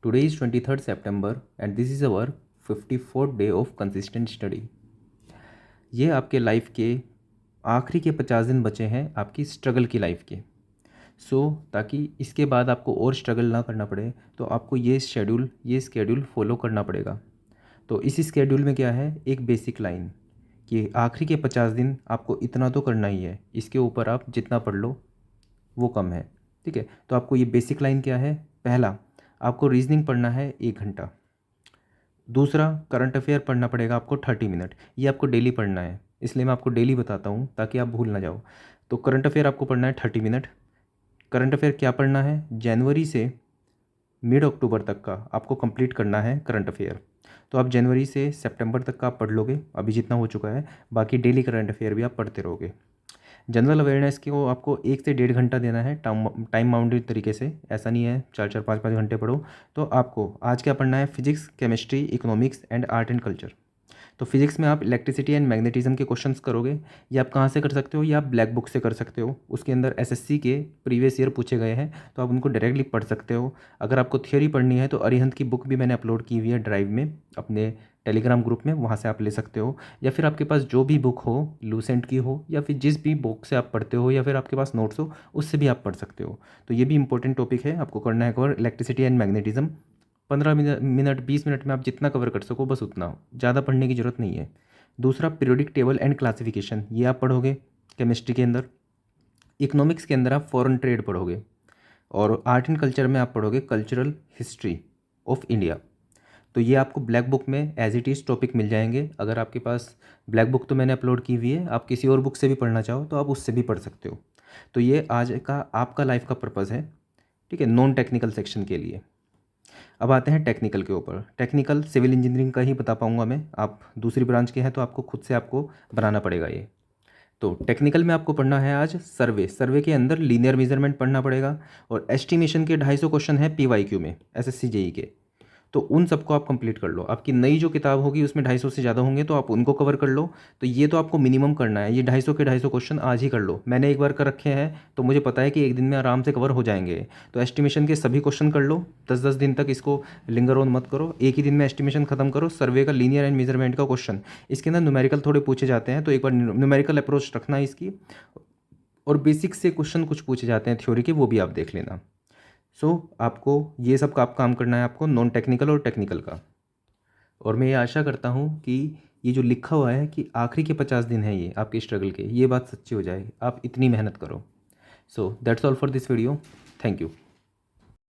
Today is 23rd September and this is our 54th day of consistent study. ये आपके life के आखिरी के 50 दिन बचे हैं आपकी स्ट्रगल की लाइफ के। ताकि इसके बाद आपको और स्ट्रगल ना करना पड़े तो आपको ये स्केड्यूल फॉलो करना पड़ेगा। तो इस स्केड्यूल में क्या है, एक बेसिक लाइन कि आखिरी के 50 दिन आपको इतना तो करना ही है, इसके ऊपर आप जितना पढ़ लो वो कम है। ठीक है, तो आपको ये बेसिक लाइन क्या है, पहला आपको रीजनिंग पढ़ना है 1 घंटा। दूसरा करंट अफेयर पढ़ना पड़ेगा आपको 30 मिनट। ये आपको डेली पढ़ना है, इसलिए मैं आपको डेली बताता हूँ ताकि आप भूल ना जाओ। तो करंट अफेयर आपको पढ़ना है 30 मिनट। करंट अफेयर क्या पढ़ना है, जनवरी से मिड अक्टूबर तक का आपको कंप्लीट करना है करंट अफेयर। तो आप जनवरी से सितंबर तक का आप पढ़ लोगे, अभी जितना हो चुका है, बाकी डेली करंट अफेयर भी आप पढ़ते रहोगे। जनरल अवेयरनेस को आपको 1 से 1.5 घंटा देना है, टाइम बाउंडेड तरीके से, ऐसा नहीं है 4-4 5-5 घंटे पढ़ो। तो आपको आज क्या पढ़ना है, physics, chemistry, economics and art and culture. तो फिजिक्स में आप इलेक्ट्रिसिटी एंड मैग्नेटिज्म के क्वेश्चंस करोगे। ये आप कहाँ से कर सकते हो, ये आप ब्लैक बुक से कर सकते हो। उसके अंदर एसएससी के प्रीवियस ईयर पूछे गए हैं, तो आप उनको डायरेक्टली पढ़ सकते हो। अगर आपको थियोरी पढ़नी है तो अरिहंत की बुक भी मैंने अपलोड की हुई है ड्राइव में, अपने टेलीग्राम ग्रुप में, वहाँ से आप ले सकते हो। या फिर आपके पास जो भी बुक हो, लूसेंट की हो या फिर जिस भी बुक से आप पढ़ते हो, या फिर आपके पास नोट्स हो, उससे भी आप पढ़ सकते हो। तो ये भी इंपॉर्टेंट टॉपिक है, आपको करना है cover electricity and magnetism. 15 minute 20 minute में आप जितना कवर कर सको बस उतना, ज़्यादा पढ़ने की ज़रूरत नहीं है। दूसरा पीरियोडिक टेबल एंड क्लासिफिकेशन, ये आप पढ़ोगे केमिस्ट्री के अंदर। इकोनॉमिक्स के अंदर आप फॉरेन ट्रेड पढ़ोगे। और आर्ट एंड कल्चर में आप पढ़ोगे कल्चरल हिस्ट्री ऑफ इंडिया। तो ये आपको ब्लैक बुक में एज इट इज़ टॉपिक मिल जाएंगे। अगर आपके पास ब्लैक बुक तो मैंने अपलोड की हुई है, आप किसी और बुक से भी पढ़ना चाहो तो आप उससे भी पढ़ सकते हो। तो ये आज का आपका लाइफ का पर्पज़ है, ठीक है, नॉन टेक्निकल सेक्शन के लिए। अब आते हैं टेक्निकल के ऊपर। टेक्निकल सिविल इंजीनियरिंग का ही बता पाऊंगा मैं, आप दूसरी ब्रांच के हैं तो आपको खुद से आपको बनाना पड़ेगा ये। तो टेक्निकल में आपको पढ़ना है आज सर्वे के अंदर लीनियर मेजरमेंट पढ़ना पड़ेगा। और एस्टिमेशन के 250 क्वेश्चन है पीवाईक्यू में, एसएससी जेई के। तो उन सबको आप कंप्लीट कर लो। आपकी नई जो किताब होगी उसमें 250 से ज़्यादा होंगे, तो आप उनको कवर कर लो। तो ये तो आपको मिनिमम करना है, ये 250 के 250 क्वेश्चन आज ही कर लो। मैंने एक बार कर रखे हैं तो मुझे पता है कि एक दिन में आराम से कवर हो जाएंगे। तो एस्टिमेशन के सभी क्वेश्चन कर लो, 10-10 दिन तक इसको लिंगर ऑन मत करो, एक ही दिन में एस्टिमेशन खत्म करो। सर्वे का लीनियर एंड मेजरमेंट का क्वेश्चन, इसके अंदर न्यूमेरिकल थोड़े पूछे जाते हैं, तो एक बार न्यूमेरिकल अप्रोच रखना इसकी। और बेसिक से क्वेश्चन कुछ पूछे जाते हैं थ्योरी के, वो भी आप देख लेना। आपको ये सब का आप काम करना है, आपको नॉन टेक्निकल और टेक्निकल का। और मैं ये आशा करता हूँ कि ये जो लिखा हुआ है कि आखिरी के 50 दिन है ये आपके स्ट्रगल के, ये बात सच्ची हो जाए, आप इतनी मेहनत करो। That's all for this video. Thank you.